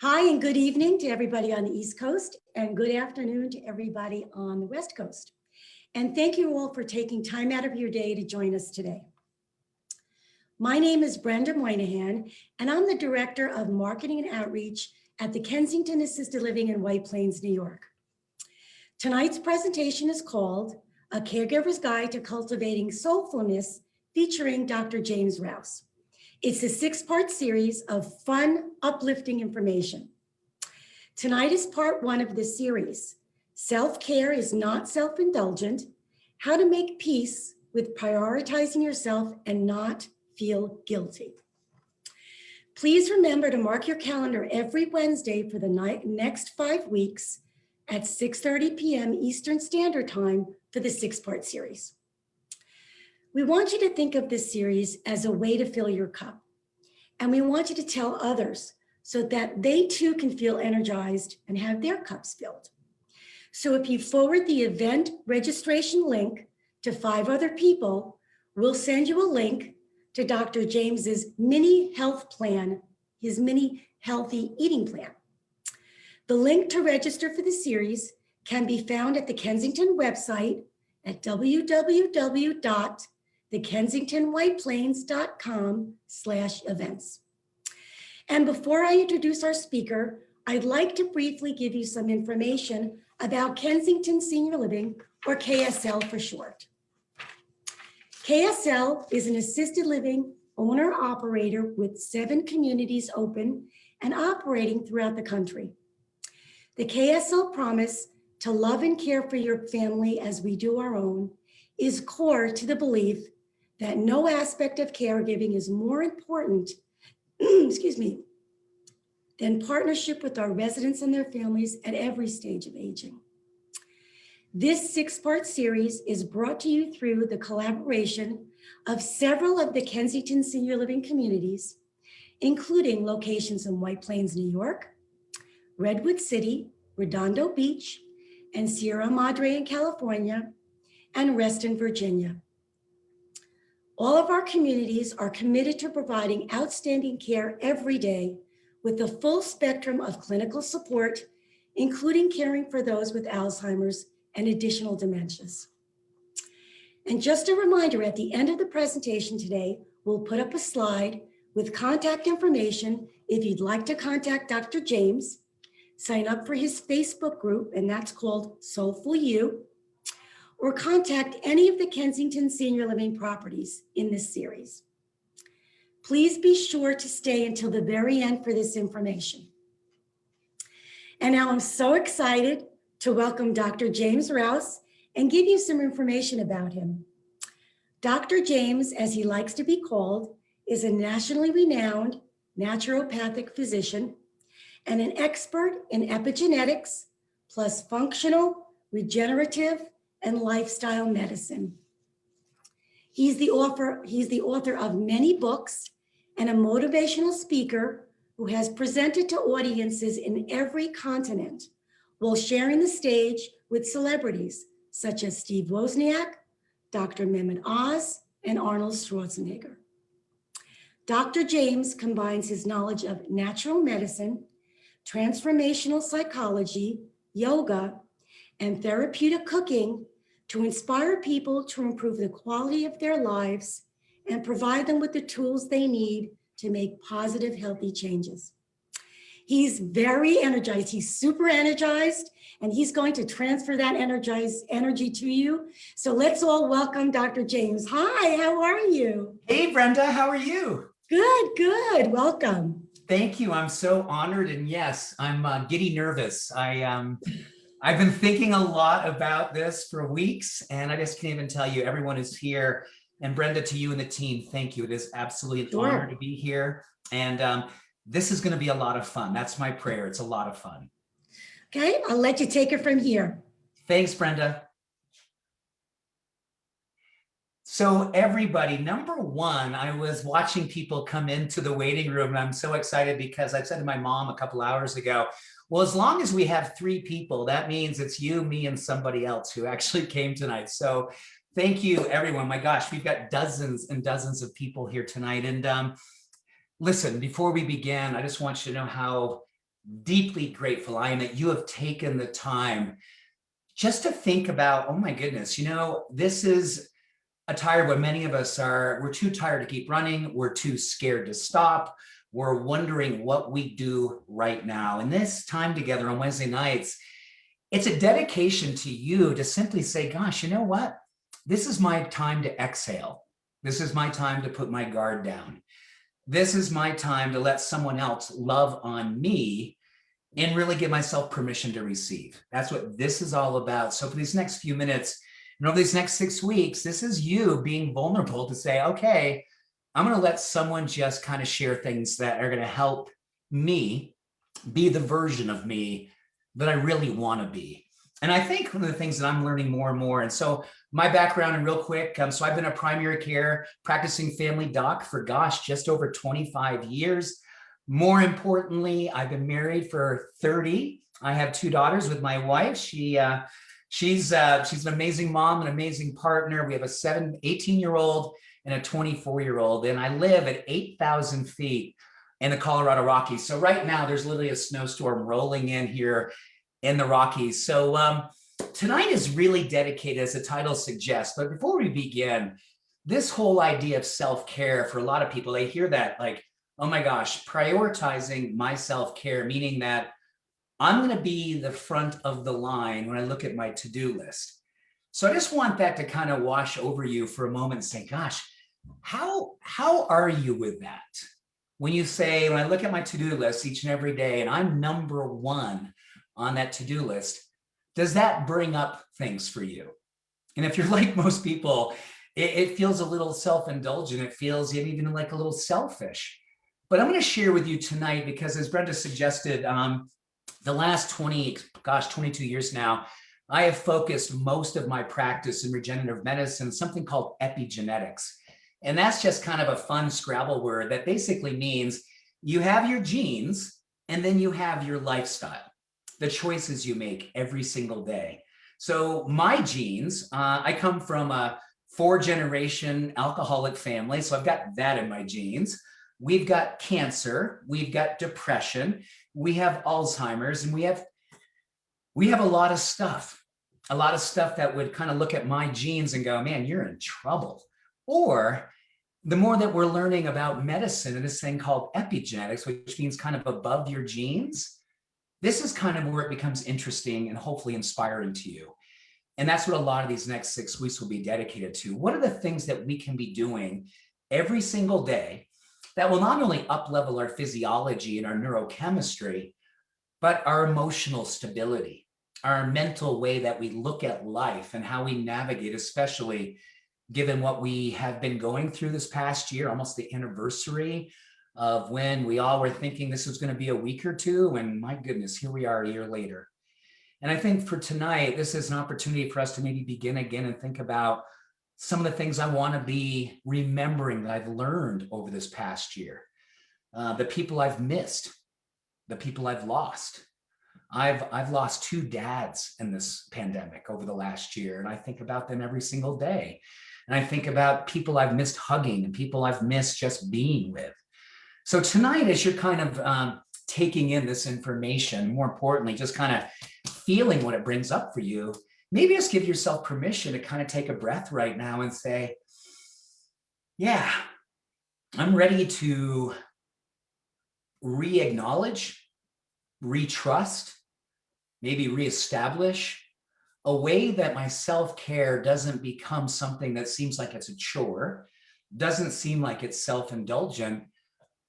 Hi and good evening to everybody on the East Coast and good afternoon to everybody on the West Coast. And thank you all for taking time out of your day to join us today. My name is Brenda Moynihan, and I'm the Director of Marketing and Outreach at the Kensington Assisted Living in White Plains, New York. Tonight's presentation is called A Caregiver's Guide to Cultivating Soulfulness, featuring Dr. James Rouse. It's a 6-part series of fun, uplifting information. Tonight is part 1 of this series. Self-care is not self-indulgent. How to make peace with prioritizing yourself and not feel guilty. Please remember to mark your calendar every Wednesday for the next 5 weeks at 6:30 p.m. Eastern Standard Time for the 6-part series. We want you to think of this series as a way to fill your cup. And we want you to tell others so that they too can feel energized and have their cups filled. So if you forward the event registration link to 5 other people, we'll send you a link to Dr. James's mini health plan, his mini healthy eating plan. The link to register for the series can be found at the Kensington website at www.thekensingtonwhiteplains.com/events. And before I introduce our speaker, I'd like to briefly give you some information about Kensington Senior Living, or KSL for short. KSL is an assisted living owner-operator with 7 communities open and operating throughout the country. The KSL promise to love and care for your family as we do our own is core to the belief that no aspect of caregiving is more important, than partnership with our residents and their families at every stage of aging. This 6-part series is brought to you through the collaboration of several of the Kensington Senior Living communities, including locations in White Plains, New York, Redwood City, Redondo Beach, and Sierra Madre in California, and Reston, Virginia. All of our communities are committed to providing outstanding care every day with the full spectrum of clinical support, including caring for those with Alzheimer's and additional dementias. And just a reminder, at the end of the presentation today, we'll put up a slide with contact information if you'd like to contact Dr. James, sign up for his Facebook group, and that's called Soulful You, or contact any of the Kensington Senior Living properties in this series. Please be sure to stay until the very end for this information. And now I'm so excited to welcome Dr. James Rouse and give you some information about him. Dr. James, as he likes to be called, is a nationally renowned naturopathic physician and an expert in epigenetics, plus functional, regenerative, and lifestyle medicine. He's the author of many books and a motivational speaker who has presented to audiences in every continent while sharing the stage with celebrities such as Steve Wozniak, Dr. Mehmet Oz, and Arnold Schwarzenegger. Dr. James combines his knowledge of natural medicine, transformational psychology, yoga, and therapeutic cooking to inspire people to improve the quality of their lives and provide them with the tools they need to make positive, healthy changes. He's very energized. He's super energized, and he's going to transfer that energy to you. So let's all welcome Dr. James. Hi, how are you? Hey, Brenda, how are you? Good, good. Welcome. Thank you. I'm so honored. And yes, I'm giddy nervous. I've been thinking a lot about this for weeks, and I just can't even tell you, everyone is here. And Brenda, to you and the team, thank you. It is absolutely an honor to be here. And this is going to be a lot of fun. That's my prayer. It's a lot of fun. Okay, I'll let you take it from here. Thanks, Brenda. So everybody, number one, I was watching people come into the waiting room, and I'm so excited because I said to my mom a couple hours ago, well, as long as we have 3 people, that means it's you, me, and somebody else who actually came tonight. So thank you, everyone. My gosh, we've got dozens and dozens of people here tonight. And listen, before we begin, I just want you to know how deeply grateful I am that you have taken the time just to think about, oh my goodness, this is a time where many of us we're too tired to keep running. We're too scared to stop. We're wondering what we do right now. And this time together on Wednesday nights, it's a dedication to you to simply say, gosh, you know what? This is my time to exhale. This is my time to put my guard down. This is my time to let someone else love on me and really give myself permission to receive. That's what this is all about. So for these next few minutes, and over these next 6 weeks, this is you being vulnerable to say, okay, I'm going to let someone just kind of share things that are going to help me be the version of me that I really want to be. And I think one of the things that I'm learning more and more, and so my background and real quick, so I've been a primary care practicing family doc for, just over 25 years. More importantly, I've been married for 30. I have 2 daughters with my wife. She's an amazing mom, an amazing partner. We have a 18-year-old and a 24-year-old, and I live at 8,000 feet in the Colorado Rockies. So right now there's literally a snowstorm rolling in here in the Rockies. So tonight is really dedicated, as the title suggests. But before we begin, this whole idea of self-care, for a lot of people, they hear that like, oh my gosh, prioritizing my self-care, meaning that I'm going to be the front of the line when I look at my to-do list. So I just want that to kind of wash over you for a moment and say, gosh, how are you with that? When you say, when I look at my to-do list each and every day and I'm number 1 on that to-do list, does that bring up things for you? And if you're like most people, it feels a little self-indulgent. It feels even like a little selfish. But I'm going to share with you tonight, because as Brenda suggested, the last 22 years now, I have focused most of my practice in regenerative medicine, something called epigenetics. And that's just kind of a fun Scrabble word that basically means you have your genes and then you have your lifestyle, the choices you make every single day. So my genes, I come from a 4-generation alcoholic family. So I've got that in my genes. We've got cancer, we've got depression, we have Alzheimer's, and we have a lot of stuff that would kind of look at my genes and go, man, you're in trouble. Or the more that we're learning about medicine and this thing called epigenetics, which means kind of above your genes, this is kind of where it becomes interesting and hopefully inspiring to you. And that's what a lot of these next 6 weeks will be dedicated to. What are the things that we can be doing every single day that will not only up-level our physiology and our neurochemistry, but our emotional stability, our mental way that we look at life and how we navigate, especially given what we have been going through this past year, almost the anniversary of when we all were thinking this was going to be a week or two. And my goodness, here we are a year later. And I think for tonight, this is an opportunity for us to maybe begin again and think about some of the things I want to be remembering that I've learned over this past year, the people I've missed, the people I've lost. I've lost 2 dads in this pandemic over the last year, and I think about them every single day. And I think about people I've missed hugging and people I've missed just being with. So tonight, as you're kind of taking in this information, more importantly, just kind of feeling what it brings up for you, maybe just give yourself permission to kind of take a breath right now and say, yeah, I'm ready to re-acknowledge, re-trust, maybe reestablish a way that my self-care doesn't become something that seems like it's a chore, doesn't seem like it's self-indulgent,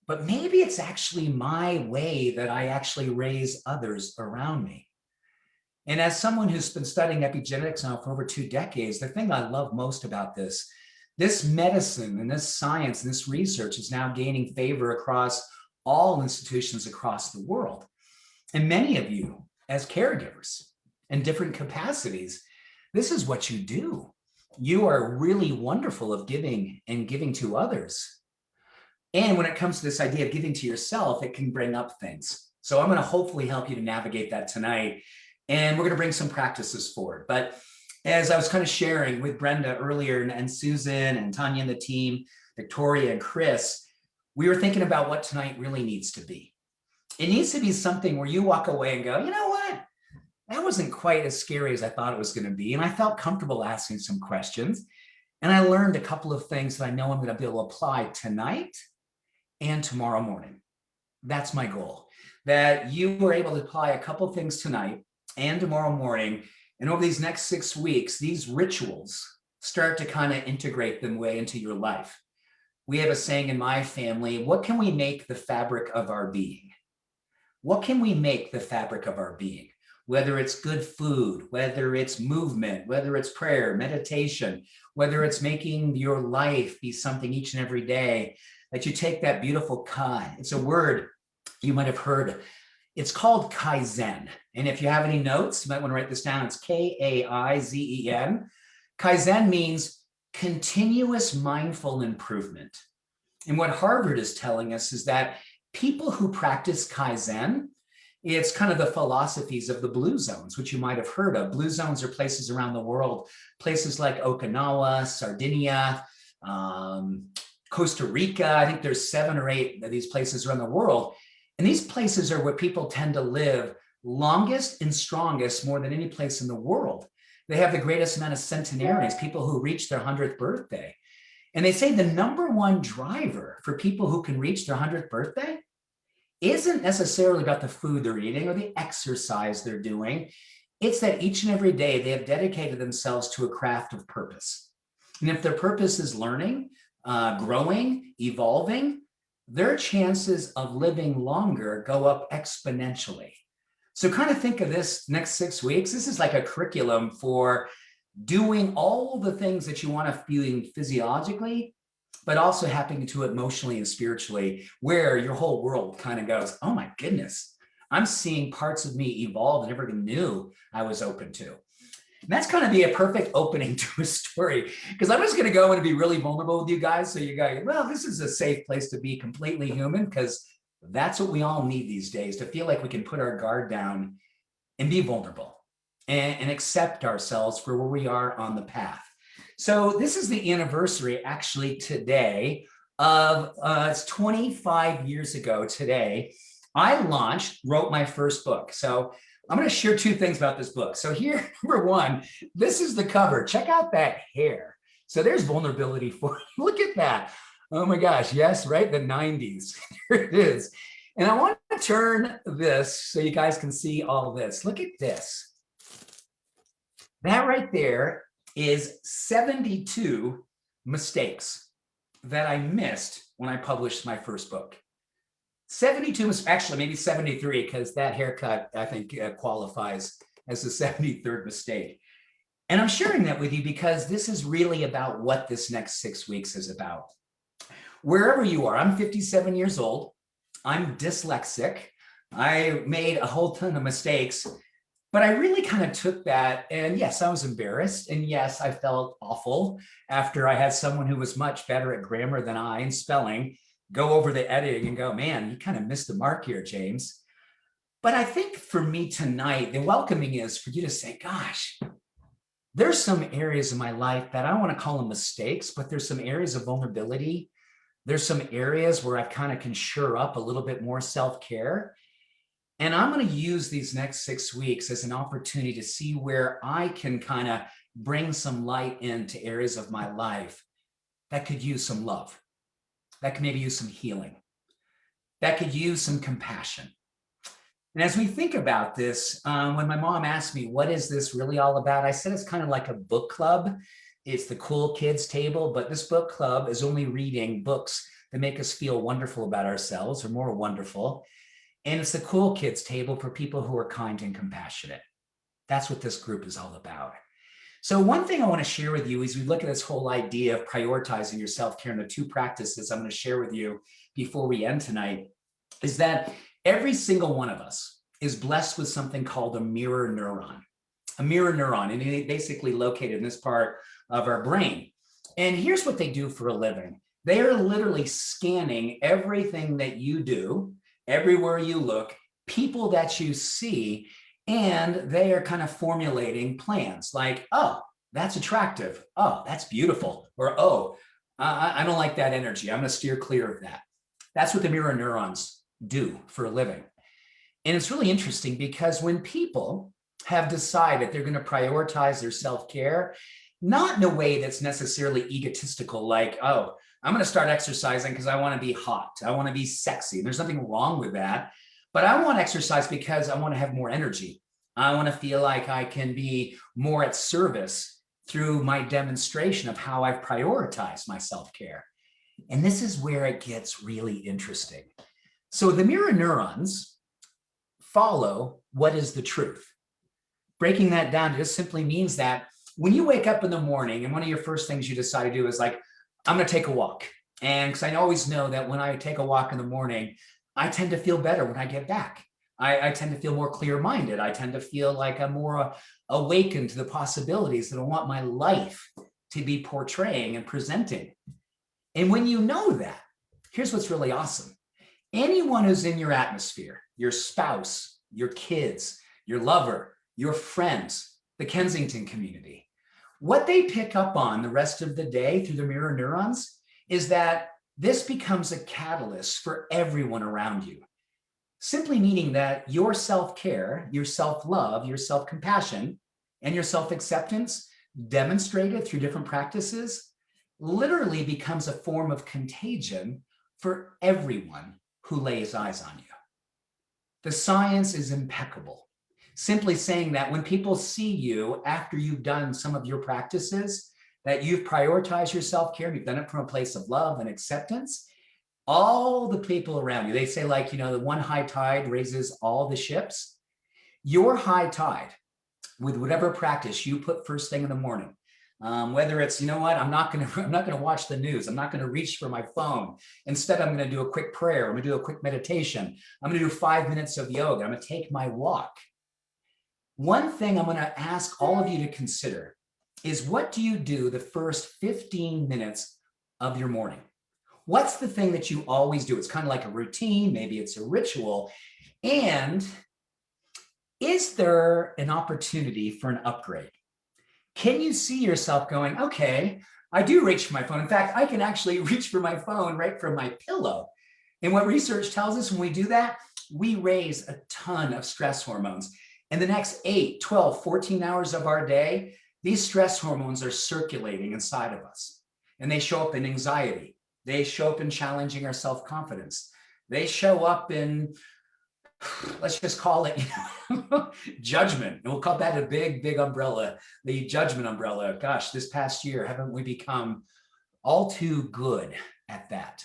but maybe it's actually my way that I actually raise others around me. And as someone who's been studying epigenetics now for over 2 decades, the thing I love most about this medicine and this science and this research is now gaining favor across all institutions across the world. And many of you, as caregivers in different capacities, this is what you do. You are really wonderful of giving and giving to others. And when it comes to this idea of giving to yourself, it can bring up things. So I'm going to hopefully help you to navigate that tonight. And we're going to bring some practices forward. But as I was kind of sharing with Brenda earlier, and Susan and Tanya and the team, Victoria and Chris, we were thinking about what tonight really needs to be. It needs to be something where you walk away and go, you know what? That wasn't quite as scary as I thought it was going to be. And I felt comfortable asking some questions. And I learned a couple of things that I know I'm going to be able to apply tonight and tomorrow morning. That's my goal, that you were able to apply a couple of things tonight and tomorrow morning. And over these next 6 weeks, these rituals start to kind of integrate them way into your life. We have a saying in my family, what can we make the fabric of our being? What can we make the fabric of our being? Whether it's good food, whether it's movement, whether it's prayer, meditation, whether it's making your life be something each and every day that you take that beautiful Kai. It's a word you might have heard. It's called Kaizen. And if you have any notes, you might want to write this down. It's Kaizen. Kaizen means continuous mindful improvement. And what Harvard is telling us is that people who practice Kaizen, it's kind of the philosophies of the blue zones, which you might have heard of. Blue zones are places around the world, places like Okinawa, Sardinia, Costa Rica. I think there's 7 or 8 of these places around the world. And these places are where people tend to live longest and strongest more than any place in the world. They have the greatest amount of centenarians, people who reach their 100th birthday. And they say the #1 driver for people who can reach their 100th birthday isn't necessarily about the food they're eating or the exercise they're doing. It's that each and every day they have dedicated themselves to a craft of purpose. And if their purpose is learning, growing, evolving, their chances of living longer go up exponentially. So kind of think of this next 6 weeks. This is like a curriculum for doing all the things that you want to be physiologically, but also happening to emotionally and spiritually, where your whole world kind of goes, oh my goodness, I'm seeing parts of me evolve I never even knew I was open to. And that's going to be a perfect opening to a story, because I'm just going to go and be really vulnerable with you guys. So you guys, well, this is a safe place to be completely human, because that's what we all need these days, to feel like we can put our guard down and be vulnerable and accept ourselves for where we are on the path. So this is the anniversary actually today of, it's 25 years ago today, I wrote my first book. So I'm going to share 2 things about this book. So here, #1, this is the cover. Check out that hair. So there's vulnerability for you. Look at that. Oh my gosh. Yes, right? The 90s. Here it is. And I want to turn this so you guys can see all this. Look at this. That right there is 72 mistakes that I missed when I published my first book. 72, actually maybe 73, because that haircut, I think, qualifies as the 73rd mistake. And I'm sharing that with you because this is really about what this next 6 weeks is about. Wherever you are, I'm 57 years old. I'm dyslexic. I made a whole ton of mistakes, but I really kind of took that, and yes, I was embarrassed. And yes, I felt awful after I had someone who was much better at grammar than I and spelling go over the editing and go, man, you kind of missed the mark here, James. But I think for me tonight, the welcoming is for you to say, gosh, there's some areas in my life that I don't want to call them mistakes, but there's some areas of vulnerability. There's some areas where I kind of can shore up a little bit more self-care. And I'm going to use these next 6 weeks as an opportunity to see where I can kind of bring some light into areas of my life that could use some love, that could maybe use some healing, that could use some compassion. And as we think about this, when my mom asked me, what is this really all about? I said, it's kind of like a book club. It's the cool kids table, but this book club is only reading books that make us feel wonderful about ourselves or more wonderful. And it's the cool kids table for people who are kind and compassionate. That's what this group is all about. So one thing I want to share with you is we look at this whole idea of prioritizing your self-care, and the 2 practices I'm going to share with you before we end tonight is that every single one of us is blessed with something called a mirror neuron. A mirror neuron, and it's basically located in this part of our brain. And here's what they do for a living. They are literally scanning everything that you do, everywhere you look, people that you see, and they are kind of formulating plans like, oh, that's attractive. Oh, that's beautiful. Or, oh, I don't like that energy. I'm going to steer clear of that. That's what the mirror neurons do for a living. And it's really interesting because when people have decided they're going to prioritize their self-care, not in a way that's necessarily egotistical, like, oh, I'm going to start exercising because I want to be hot. I want to be sexy. There's nothing wrong with that. But I want to exercise because I want to have more energy. I want to feel like I can be more at service through my demonstration of how I've prioritized my self-care. And this is where it gets really interesting. So the mirror neurons follow what is the truth. Breaking that down just simply means that when you wake up in the morning and one of your first things you decide to do is like, I'm going to take a walk. And because I always know that when I take a walk in the morning, I tend to feel better when I get back. I tend to feel more clear-minded. I tend to feel like I'm more awakened to the possibilities that I want my life to be portraying and presenting. And when you know that, here's what's really awesome. Anyone who's in your atmosphere, your spouse, your kids, your lover, your friends, the Kensington community, what they pick up on the rest of the day through the mirror neurons is that this becomes a catalyst for everyone around you. Simply meaning that your self-care, your self-love, your self-compassion, and your self-acceptance demonstrated through different practices literally becomes a form of contagion for everyone who lays eyes on you. The science is impeccable. Simply saying that when people see you after you've done some of your practices, that you've prioritized your self-care, you've done it from a place of love and acceptance, all the people around you, they say like, the one high tide raises all the ships. Your high tide, with whatever practice you put first thing in the morning, whether it's, I'm not going to watch the news. I'm not going to reach for my phone. Instead, I'm going to do a quick prayer. I'm going to do a quick meditation. I'm going to do 5 minutes of yoga. I'm going to take my walk. One thing I'm going to ask all of you to consider is, what do you do the first 15 minutes of your morning? What's the thing that you always do? It's kind of like a routine. Maybe it's a ritual. And is there an opportunity for an upgrade? Can you see yourself going, okay, I do reach for my phone. In fact, I can actually reach for my phone right from my pillow. And what research tells us when we do that, we raise a ton of stress hormones. In the next 8, 12, 14 hours of our day, these stress hormones are circulating inside of us. And they show up in anxiety. They show up in challenging our self-confidence. They show up in, let's just call it, judgment. And we'll call that a big, big umbrella, the judgment umbrella. Gosh, this past year, haven't we become all too good at that,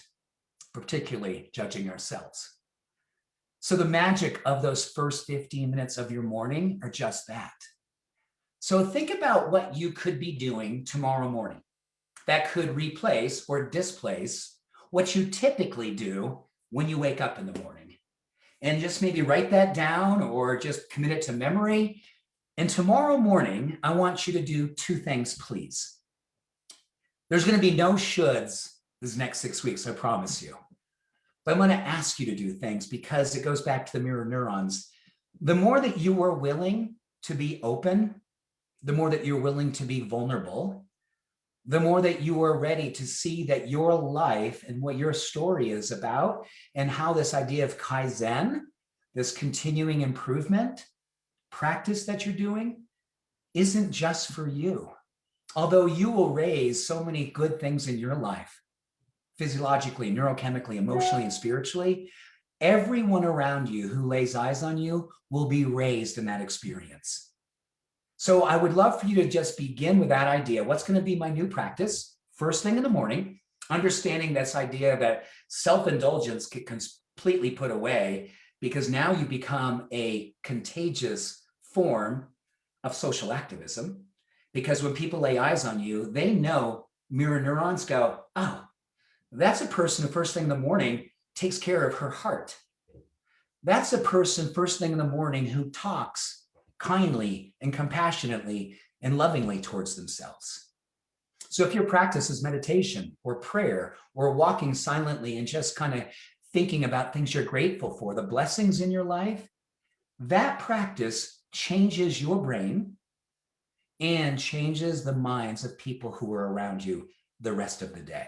particularly judging ourselves? So the magic of those first 15 minutes of your morning are just that. So think about what you could be doing tomorrow morning that could replace or displace what you typically do when you wake up in the morning. And just maybe write that down or just commit it to memory. And tomorrow morning, I want you to do 2 things, please. There's going to be no shoulds this next 6 weeks, I promise you. But I'm going to ask you to do things because it goes back to the mirror neurons. The more that you are willing to be open, the more that you're willing to be vulnerable, the more that you are ready to see that your life and what your story is about, and how this idea of Kaizen, this continuing improvement practice that you're doing, isn't just for you. Although you will raise so many good things in your life, physiologically, neurochemically, emotionally, and spiritually, everyone around you who lays eyes on you will be raised in that experience. So I would love for you to just begin with that idea. What's going to be my new practice? First thing in the morning, understanding this idea that self-indulgence get completely put away, because now you become a contagious form of social activism. Because when people lay eyes on you, they know, mirror neurons go, oh, that's a person who first thing in the morning takes care of her heart. That's a person first thing in the morning who talks kindly and compassionately and lovingly towards themselves. So if your practice is meditation or prayer or walking silently and just kind of thinking about things you're grateful for, the blessings in your life, that practice changes your brain and changes the minds of people who are around you the rest of the day.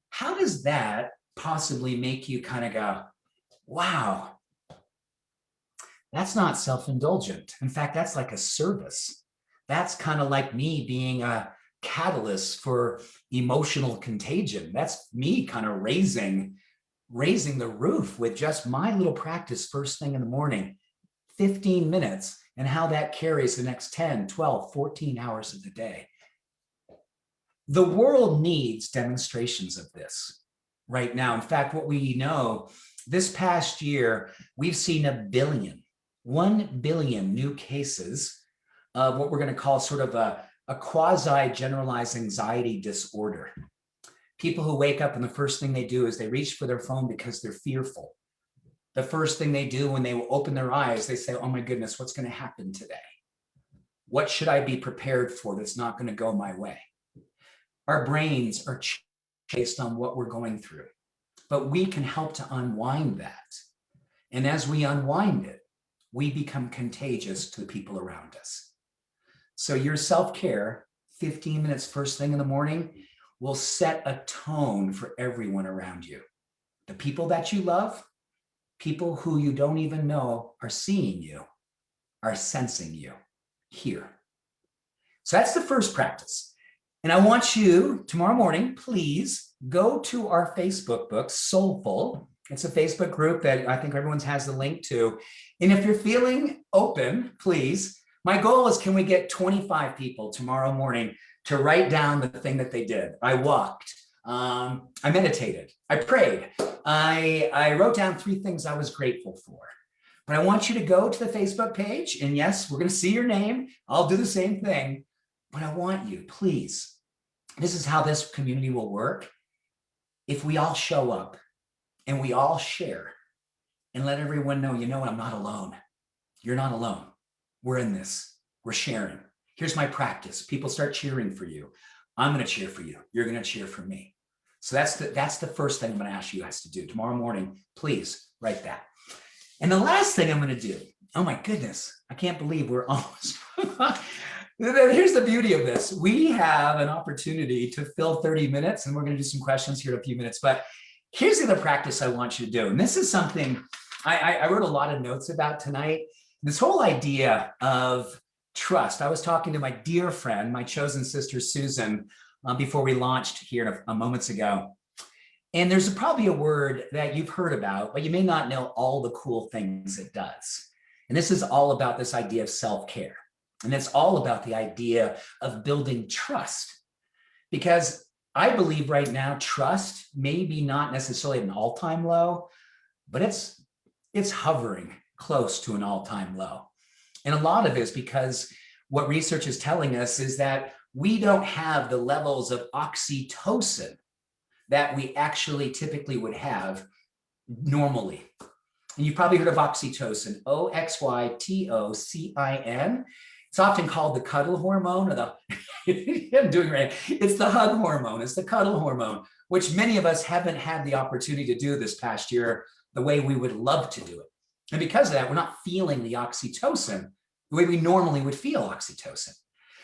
How does that possibly make you kind of go, wow, That's not self-indulgent. In fact, that's like a service. That's kind of like me being a catalyst for emotional contagion. That's me kind of raising the roof with just my little practice first thing in the morning, 15 minutes, and how that carries the next 10, 12, 14 hours of the day. The world needs demonstrations of this right now. In fact, what we know, this past year, we've seen 1 billion new cases of what we're going to call sort of a quasi generalized anxiety disorder. People who wake up and the first thing they do is they reach for their phone because they're fearful. The first thing they do when they open their eyes, they say, oh my goodness, what's going to happen today? What should I be prepared for that's not going to go my way? Our brains are based on what we're going through, but we can help to unwind that. And as we unwind it, we become contagious to the people around us. So your self-care, 15 minutes first thing in the morning, will set a tone for everyone around you. The people that you love, people who you don't even know are seeing you, are sensing you here. So that's the first practice. And I want you tomorrow morning, please go to our Facebook book, Soulful. It's a Facebook group that I think everyone has the link to. And if you're feeling open, please, my goal is, can we get 25 people tomorrow morning to write down the thing that they did? I walked, I meditated, I prayed, I wrote down 3 things I was grateful for. But I want you to go to the Facebook page, and yes, we're going to see your name. I'll do the same thing. But I want you, please, this is how this community will work. If we all show up and we all share and let everyone know, you know what, I'm not alone. You're not alone. We're in this. We're sharing. Here's my practice. People start cheering for you. I'm going to cheer for you. You're going to cheer for me. So that's the first thing I'm going to ask you guys to do tomorrow morning. Please write that. And the last thing I'm going to do, oh my goodness, I can't believe we're almost. Here's the beauty of this. We have an opportunity to fill 30 minutes, and we're going to do some questions here in a few minutes. But here's the other practice I want you to do. And this is something I wrote a lot of notes about tonight. This whole idea of trust. I was talking to my dear friend, my chosen sister, Susan, before we launched here a moments ago. And there's probably a word that you've heard about, but you may not know all the cool things it does. And this is all about this idea of self-care. And it's all about the idea of building trust. Because I believe right now, trust may be not necessarily at an all-time low, but it's hovering close to an all-time low. And a lot of it is because what research is telling us is that we don't have the levels of oxytocin that we actually typically would have normally. And you've probably heard of oxytocin, oxytocin. It's often called the cuddle hormone, or the, I'm doing it right. It's the hug hormone, it's the cuddle hormone, which many of us haven't had the opportunity to do this past year the way we would love to do it. And because of that, we're not feeling the oxytocin the way we normally would feel oxytocin.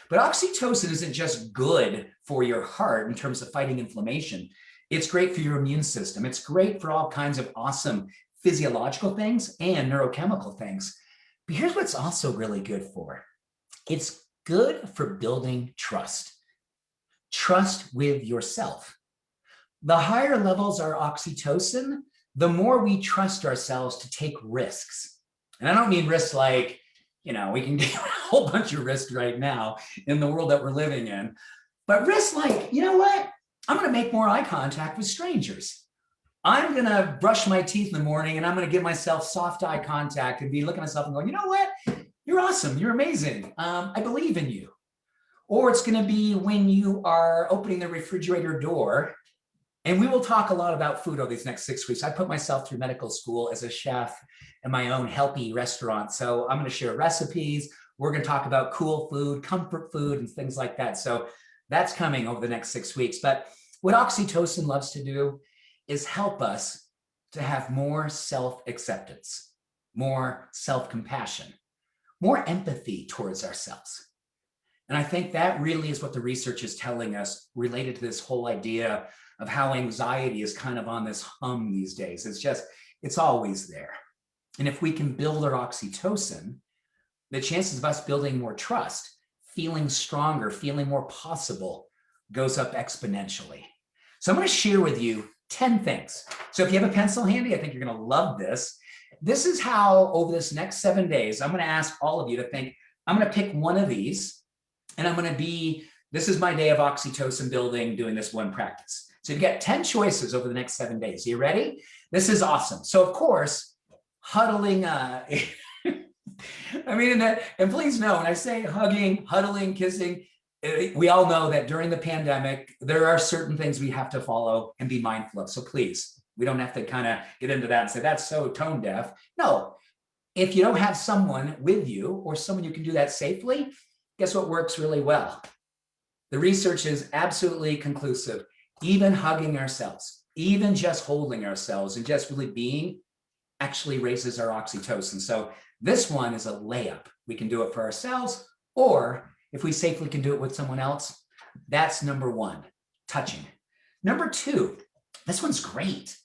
But oxytocin isn't just good for your heart in terms of fighting inflammation. It's great for your immune system. It's great for all kinds of awesome physiological things and neurochemical things. But here's what's also really good for. It's good for building trust. Trust with yourself. The higher levels are oxytocin, the more we trust ourselves to take risks. And I don't mean risks like, we can get a whole bunch of risks right now in the world that we're living in, but risks like, you know what? I'm going to make more eye contact with strangers. I'm going to brush my teeth in the morning and I'm going to give myself soft eye contact and be looking at myself and going, you know what? You're awesome. You're amazing. I believe in you. Or it's going to be when you are opening the refrigerator door. And we will talk a lot about food over these next 6 weeks. I put myself through medical school as a chef in my own healthy restaurant. So I'm going to share recipes. We're going to talk about cool food, comfort food, and things like that. So that's coming over the next 6 weeks. But what oxytocin loves to do is help us to have more self-acceptance, more self-compassion, more empathy towards ourselves. And I think that really is what the research is telling us related to this whole idea of how anxiety is kind of on this hum these days. It's always there. And if we can build our oxytocin, the chances of us building more trust, feeling stronger, feeling more possible goes up exponentially. So I'm going to share with you 10 things. So if you have a pencil handy, I think you're going to love this. This is how over this next 7 days, I'm going to ask all of you to think, I'm going to pick one of these and I'm going to be, this is my day of oxytocin building, doing this one practice. So you've got 10 choices over the next 7 days. Are you ready? This is awesome. So of course, huddling, I mean, and please know, when I say hugging, huddling, kissing, we all know that during the pandemic, there are certain things we have to follow and be mindful of. So please, we don't have to kind of get into that and say, that's so tone deaf. No, if you don't have someone with you or someone you can do that safely, guess what works really well? The research is absolutely conclusive. Even hugging ourselves, even just holding ourselves and just really being actually raises our oxytocin. So this one is a layup. We can do it for ourselves, or if we safely can do it with someone else, that's number one, touching. Number two, this one's great.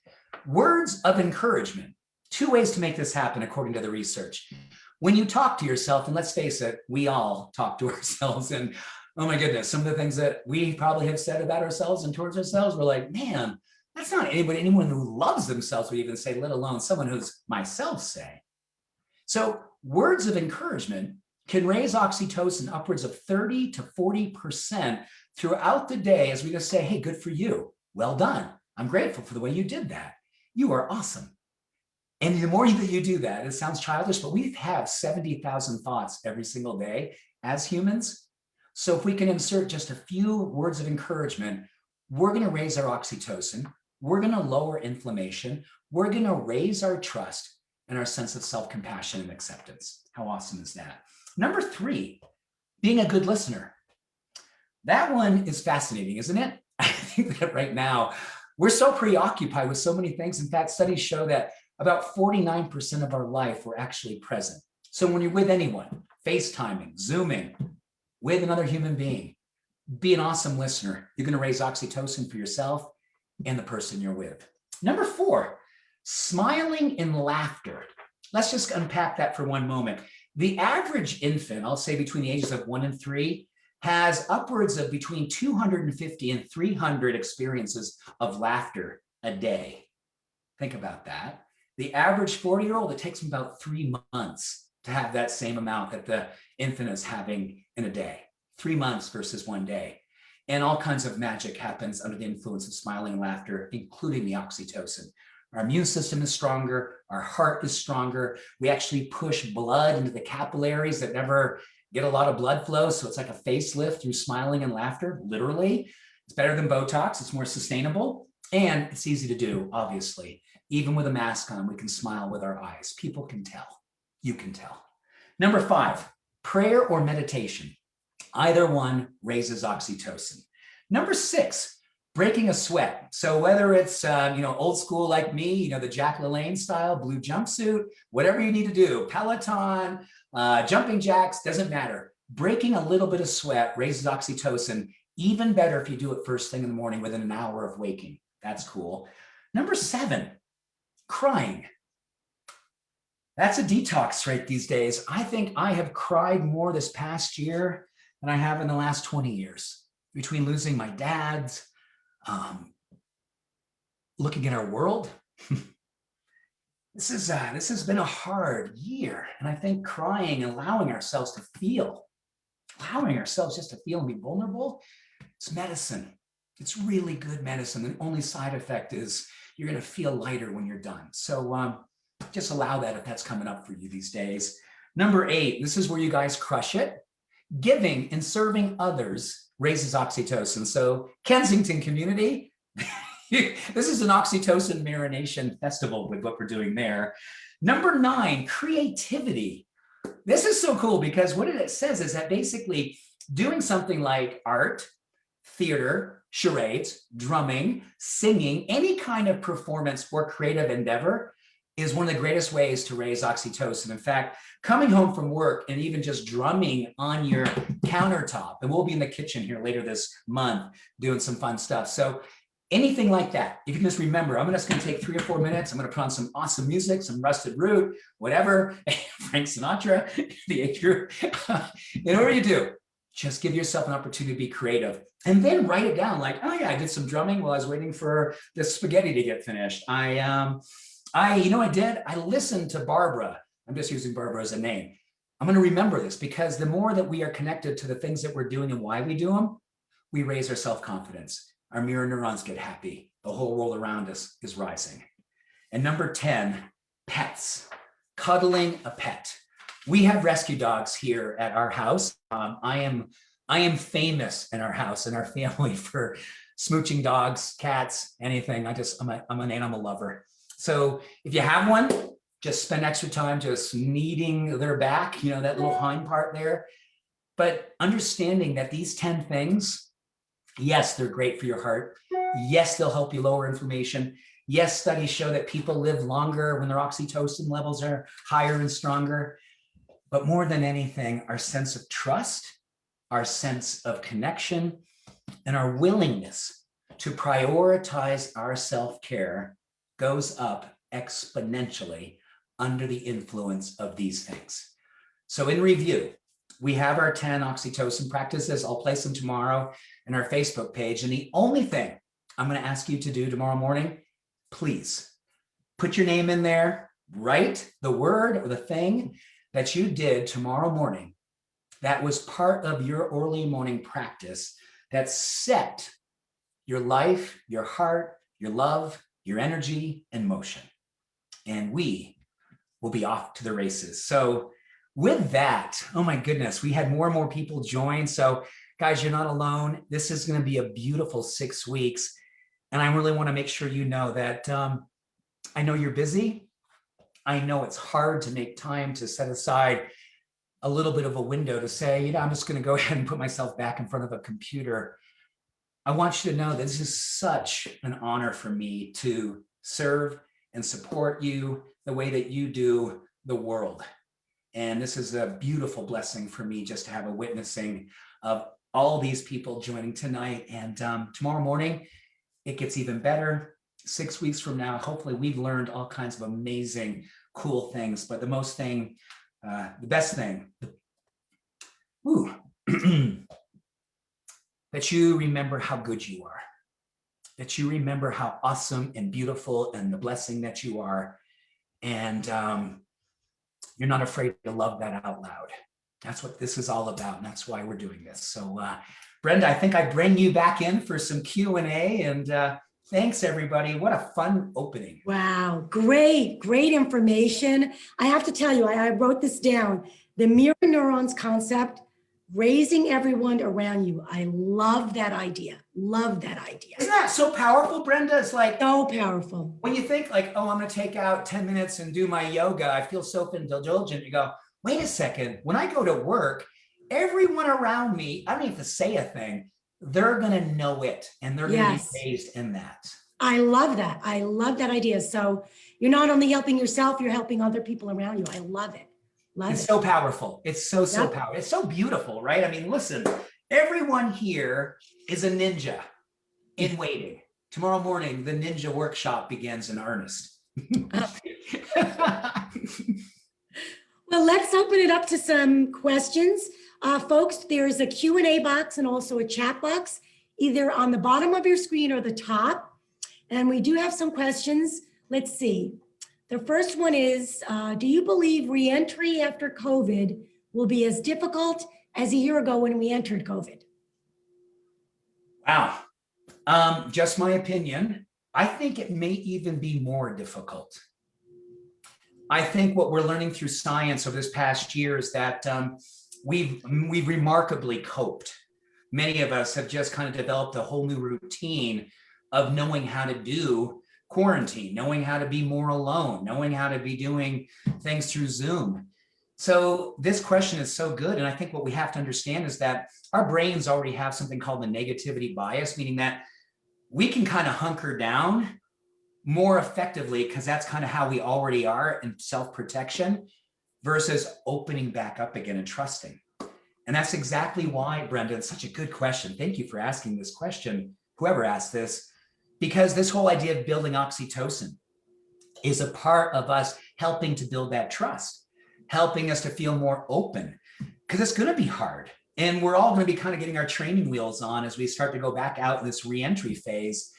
Words of encouragement. 2 ways to make this happen, according to the research. When you talk to yourself, and let's face it, we all talk to ourselves, and oh my goodness, some of the things that we probably have said about ourselves and towards ourselves, we're like, man, that's not anyone who loves themselves would even say, let alone someone who's myself say. So words of encouragement can raise oxytocin upwards of 30 to 40% throughout the day as we just say, hey, good for you. Well done. I'm grateful for the way you did that. You are awesome. And the more that you do that, it sounds childish, but we have 70,000 thoughts every single day as humans. So if we can insert just a few words of encouragement, we're going to raise our oxytocin. We're going to lower inflammation. We're going to raise our trust and our sense of self-compassion and acceptance. How awesome is that? Number 3, being a good listener. That one is fascinating, isn't it? I think that right now we're so preoccupied with so many things. In fact, studies show that about 49% of our life we're actually present. So when you're with anyone, FaceTiming, Zooming, with another human being, be an awesome listener. You're going to raise oxytocin for yourself and the person you're with. Number 4, smiling and laughter. Let's just unpack that for one moment. The average infant, I'll say between the ages of 1 and 3, has upwards of between 250 and 300 experiences of laughter a day. Think about that. The average 40-year-old, it takes them about 3 months to have that same amount that the infant is having in a day. 3 months versus 1 day. And all kinds of magic happens under the influence of smiling and laughter, including the oxytocin. Our immune system is stronger. Our heart is stronger. We actually push blood into the capillaries that never get a lot of blood flow. So it's like a facelift through smiling and laughter, literally. It's better than Botox. It's more sustainable. And it's easy to do, obviously. Even with a mask on, we can smile with our eyes. People can tell. You can tell. Number 5, prayer or meditation. Either one raises oxytocin. Number 6, breaking a sweat. So whether it's old school like me, the Jack LaLanne style, blue jumpsuit, whatever you need to do, Peloton, jumping jacks, doesn't matter. Breaking a little bit of sweat raises oxytocin. Even better if you do it first thing in the morning within an hour of waking. That's cool. Number 7, crying. That's a detox right these days. I think I have cried more this past year than I have in the last 20 years. Between losing my dad's, looking at our world. This has been a hard year. And I think crying and allowing ourselves just to feel and be vulnerable, it's medicine. It's really good medicine. The only side effect is you're going to feel lighter when you're done. So just allow that if that's coming up for you these days. Number 8, this is where you guys crush it. Giving and serving others raises oxytocin. So Kensington community, this is an oxytocin marination festival with what we're doing there. Number 9, creativity. This is so cool because what it says is that basically doing something like art, theater, charades, drumming, singing, any kind of performance or creative endeavor is one of the greatest ways to raise oxytocin. In fact, coming home from work and even just drumming on your countertop, and we'll be in the kitchen here later this month doing some fun stuff. So anything like that. You can just remember, I'm just going to take 3 or 4 minutes. I'm going to put on some awesome music, some Rusted Root, whatever, Frank Sinatra, the age group. In order you do, just give yourself an opportunity to be creative and then write it down like, oh yeah, I did some drumming while I was waiting for the spaghetti to get finished. You know, I did. I listened to Barbara. I'm just using Barbara as a name. I'm going to remember this because the more that we are connected to the things that we're doing and why we do them, we raise our self-confidence. Our mirror neurons get happy. The whole world around us is rising. And number 10, pets. Cuddling a pet. We have rescue dogs here at our house. I am famous in our house and our family for smooching dogs, cats, anything. I'm an animal lover. So if you have one, just spend extra time just kneading their back, you know, that little hind part there. But understanding that these 10 things, yes, they're great for your heart. Yes, they'll help you lower inflammation. Yes, studies show that people live longer when their oxytocin levels are higher and stronger. But more than anything, our sense of trust, our sense of connection, and our willingness to prioritize our self-care goes up exponentially under the influence of these things. So in review, we have our 10 oxytocin practices. I'll place them tomorrow in our Facebook page. And the only thing I'm going to ask you to do tomorrow morning, please put your name in there, write the word or the thing that you did tomorrow morning that was part of your early morning practice that set your life, your heart, your love, your energy, and motion. And we will be off to the races. So with that, oh my goodness, we had more and more people join. So guys, you're not alone. This is going to be a beautiful 6 weeks. And I really want to make sure you know that I know you're busy. I know it's hard to make time to set aside a little bit of a window to say, you know, I'm just going to go ahead and put myself back in front of a computer. I want you to know that this is such an honor for me to serve and support you the way that you do the world. And this is a beautiful blessing for me just to have a witnessing of all these people joining tonight. And tomorrow morning, it gets even better. 6 weeks from now, hopefully we've learned all kinds of amazing, cool things. But the best thing, that you remember how good you are, that you remember how awesome and beautiful and the blessing that you are. And you're not afraid to love that out loud. That's what this is all about. And that's why we're doing this. So Brenda, I think I bring you back in for some Q&A, and thanks everybody. What a fun opening. Wow, great information. I have to tell you, I wrote this down. The mirror neurons concept, raising everyone around you. I love that idea. Love that idea. Isn't that so powerful, Brenda? It's like so powerful. When you think like, oh, I'm going to take out 10 minutes and do my yoga, I feel self-indulgent. You go, wait a second. When I go to work, everyone around me, I don't have to say a thing. They're going to know it, and they're going to be raised in that. I love that. I love that idea. So you're not only helping yourself, you're helping other people around you. I love it. It's so powerful. It's so powerful. It's so beautiful, right? I mean, listen, everyone here is a ninja in waiting. Tomorrow morning, the ninja workshop begins in earnest. Well, let's open it up to some questions. Folks, there's a Q&A box and also a chat box, either on the bottom of your screen or the top. And we do have some questions. Let's see. The first one is, do you believe re-entry after COVID will be as difficult as a year ago when we entered COVID? Wow. Just my opinion. I think it may even be more difficult. I think what we're learning through science over this past year is that we've remarkably coped. Many of us have just kind of developed a whole new routine of knowing how to do quarantine, knowing how to be more alone, knowing how to be doing things through Zoom. So this question is so good. And I think what we have to understand is that our brains already have something called the negativity bias, meaning that we can kind of hunker down more effectively because that's kind of how we already are in self-protection versus opening back up again and trusting. And that's exactly why, Brenda, it's such a good question. Thank you for asking this question, whoever asked this, because this whole idea of building oxytocin is a part of us helping to build that trust, helping us to feel more open, because it's going to be hard. And we're all going to be kind of getting our training wheels on as we start to go back out in this re-entry phase.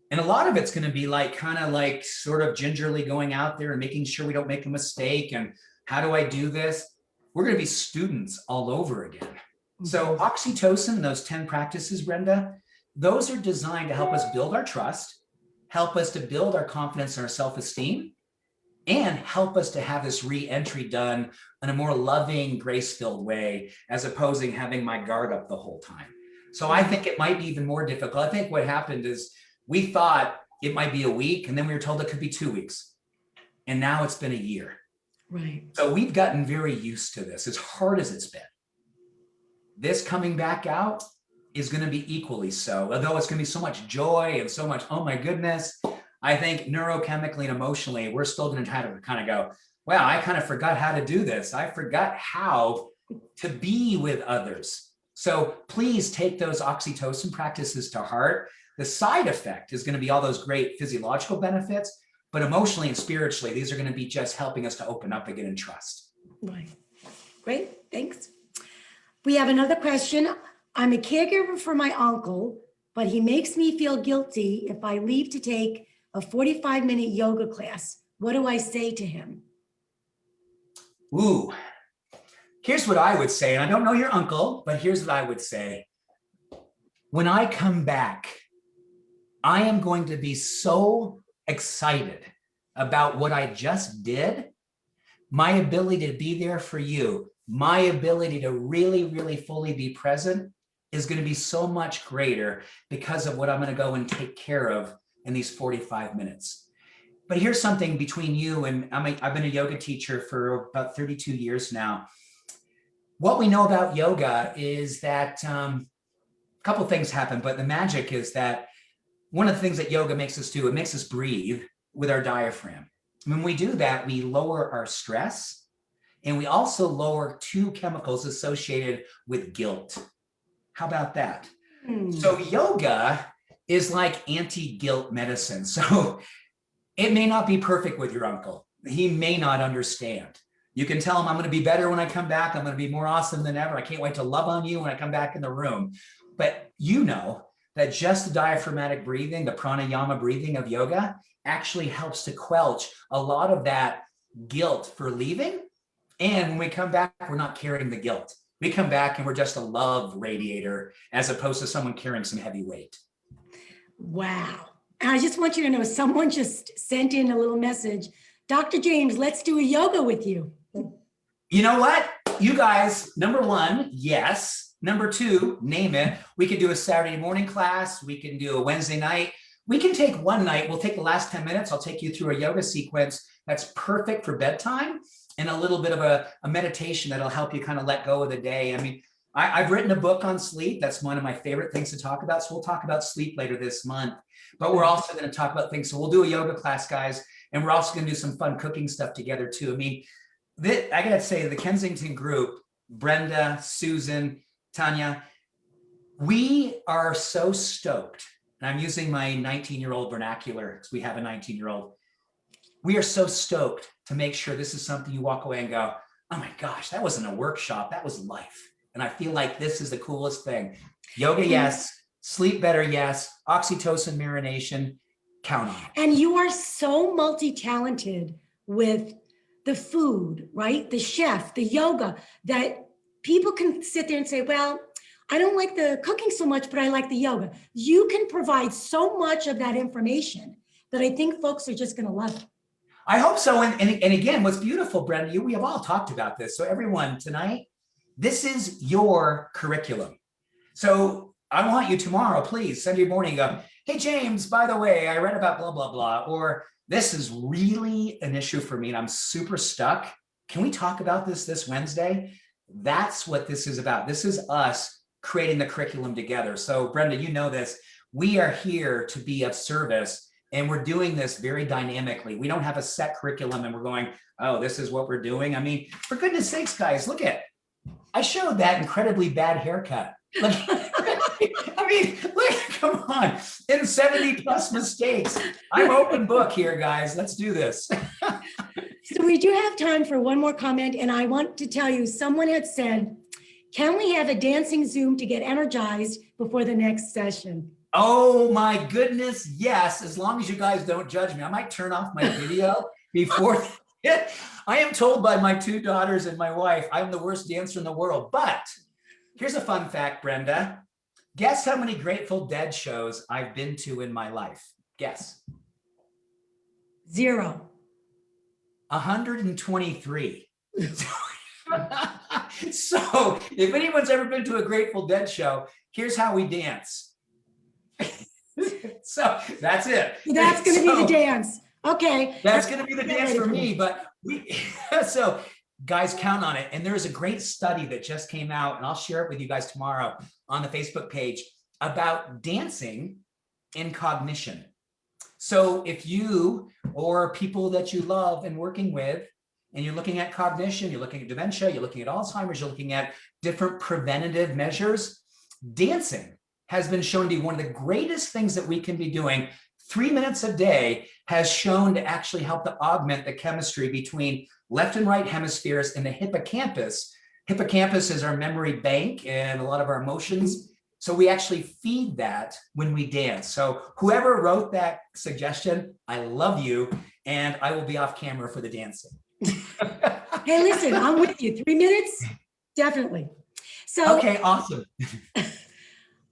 And a lot of it's going to be like kind of like sort of gingerly going out there and making sure we don't make a mistake. And how do I do this? We're going to be students all over again. So oxytocin, those 10 practices, Brenda, those are designed to help us build our trust, help us to build our confidence and our self-esteem, and help us to have this re-entry done in a more loving, grace-filled way, as opposed to having my guard up the whole time. So I think it might be even more difficult. I think what happened is we thought it might be a week, and then we were told it could be 2 weeks. And now it's been a year. Right. So we've gotten very used to this, as hard as it's been. This coming back out is going to be equally so, although it's going to be so much joy and so much, oh my goodness. I think neurochemically and emotionally, we're still going to try to kind of go, wow, I kind of forgot how to do this. I forgot how to be with others. So please take those oxytocin practices to heart. The side effect is going to be all those great physiological benefits, but emotionally and spiritually, these are going to be just helping us to open up again and trust. Right. Great. Thanks. We have another question. I'm a caregiver for my uncle, but he makes me feel guilty if I leave to take a 45-minute yoga class. What do I say to him? Ooh, here's what I would say. And I don't know your uncle, but here's what I would say. When I come back, I am going to be so excited about what I just did, my ability to be there for you, my ability to really, really fully be present is going to be so much greater because of what I'm going to go and take care of in these 45 minutes. But here's something between you and I've been a yoga teacher for about 32 years now. What we know about yoga is that a couple things happen, but the magic is that one of the things that yoga makes us do, it makes us breathe with our diaphragm. When we do that, we lower our stress, and we also lower 2 chemicals associated with guilt. How about that? So yoga is like anti-guilt medicine. So it may not be perfect with your uncle. He may not understand. You can tell him, I'm going to be better when I come back. I'm going to be more awesome than ever. I can't wait to love on you when I come back in the room. But you know that just the diaphragmatic breathing, the pranayama breathing of yoga actually helps to quelch a lot of that guilt for leaving. And when we come back, we're not carrying the guilt. We come back and we're just a love radiator as opposed to someone carrying some heavy weight. Wow. And I just want you to know, someone just sent in a little message. Dr. James, let's do a yoga with you. You know what? You guys, number 1, yes. Number 2, name it. We could do a Saturday morning class. We can do a Wednesday night. We can take one night. We'll take the last 10 minutes. I'll take you through a yoga sequence that's perfect for bedtime and a little bit of a meditation that'll help you kind of let go of the day. I mean, I've written a book on sleep. That's one of my favorite things to talk about. So we'll talk about sleep later this month, but we're also going to talk about things. So we'll do a yoga class, guys. And we're also going to do some fun cooking stuff together too. I mean, I got to say the Kensington group, Brenda, Susan, Tanya, we are so stoked. And I'm using my 19-year-old vernacular because we have a 19-year-old. We are so stoked to make sure this is something you walk away and go, oh my gosh, that wasn't a workshop. That was life. And I feel like this is the coolest thing. Yoga, yes. Sleep better, yes. Oxytocin marination, count on it. And you are so multi-talented with the food, right? The chef, the yoga, that people can sit there and say, well, I don't like the cooking so much, but I like the yoga. You can provide so much of that information that I think folks are just going to love it. I hope so. And again, what's beautiful, Brenda, we have all talked about this. So everyone tonight, this is your curriculum. So I want you tomorrow, please, Sunday morning, go, hey, James, by the way, I read about blah, blah, blah, or this is really an issue for me and I'm super stuck. Can we talk about this Wednesday? That's what this is about. This is us creating the curriculum together. So Brenda, you know this, we are here to be of service and we're doing this very dynamically. We don't have a set curriculum and we're going, oh, this is what we're doing. I mean, for goodness sakes, guys, look at, I showed that incredibly bad haircut. Look, I mean, look, come on. In 70 plus mistakes. I'm open book here, guys. Let's do this. So we do have time for one more comment, and I want to tell you, someone had said, can we have a dancing Zoom to get energized before the next session? Oh my goodness, yes, as long as you guys don't judge me. I might turn off my video before. I am told by my 2 daughters and my wife, I'm the worst dancer in the world. But here's a fun fact, Brenda. Guess how many Grateful Dead shows I've been to in my life? Guess. 0. 123. So if anyone's ever been to a Grateful Dead show, here's how we dance. So that's it. That's going to be the dance. Okay. That's going to be the dance for me. But so guys, count on it. And there's a great study that just came out, and I'll share it with you guys tomorrow on the Facebook page about dancing and cognition. So if you or people that you love and working with, and you're looking at cognition, you're looking at dementia, you're looking at Alzheimer's, you're looking at different preventative measures, dancing has been shown to be one of the greatest things that we can be doing. 3 minutes a day has shown to actually help to augment the chemistry between left and right hemispheres in the hippocampus. Hippocampus is our memory bank and a lot of our emotions. So we actually feed that when we dance. So whoever wrote that suggestion, I love you, and I will be off camera for the dancing. Hey, listen, I'm with you. 3 minutes? Definitely. So okay, awesome.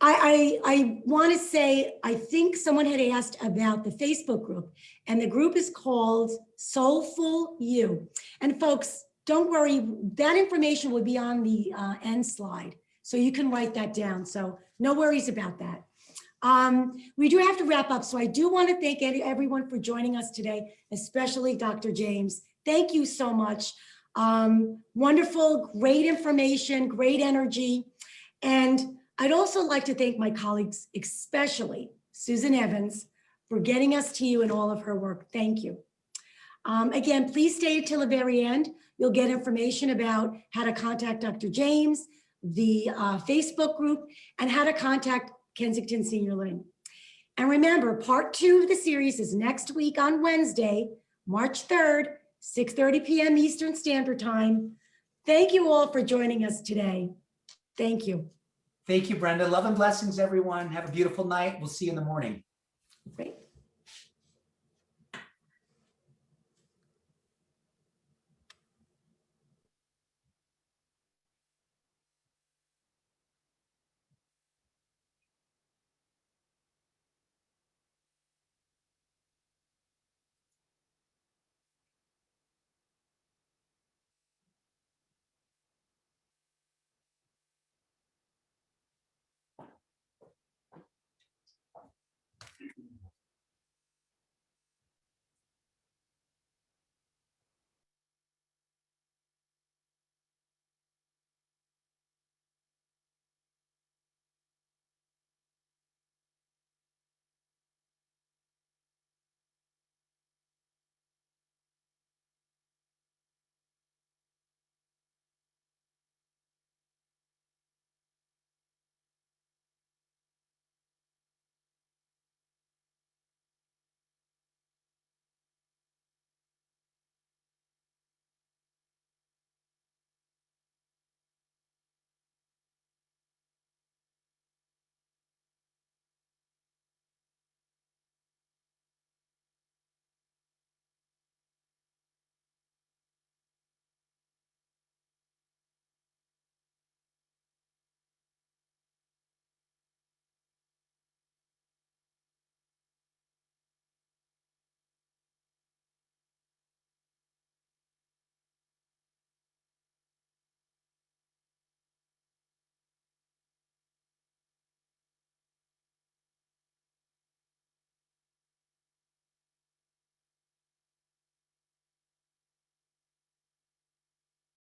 I want to say, I think someone had asked about the Facebook group, and the group is called Soulful You. And folks, don't worry, that information will be on the end slide, so you can write that down. So no worries about that. We do have to wrap up, so I do want to thank everyone for joining us today, especially Dr. James. Thank you so much. Wonderful, great information, great energy. And I'd also like to thank my colleagues, especially Susan Evans, for getting us to you in all of her work. Thank you. Again, please stay until the very end. You'll get information about how to contact Dr. James, the Facebook group, and how to contact Kensington Senior Living. And remember, part 2 of the series is next week on Wednesday, March 3rd, 6:30 p.m. Eastern Standard Time. Thank you all for joining us today. Thank you. Thank you, Brenda. Love and blessings, everyone. Have a beautiful night. We'll see you in the morning. Great.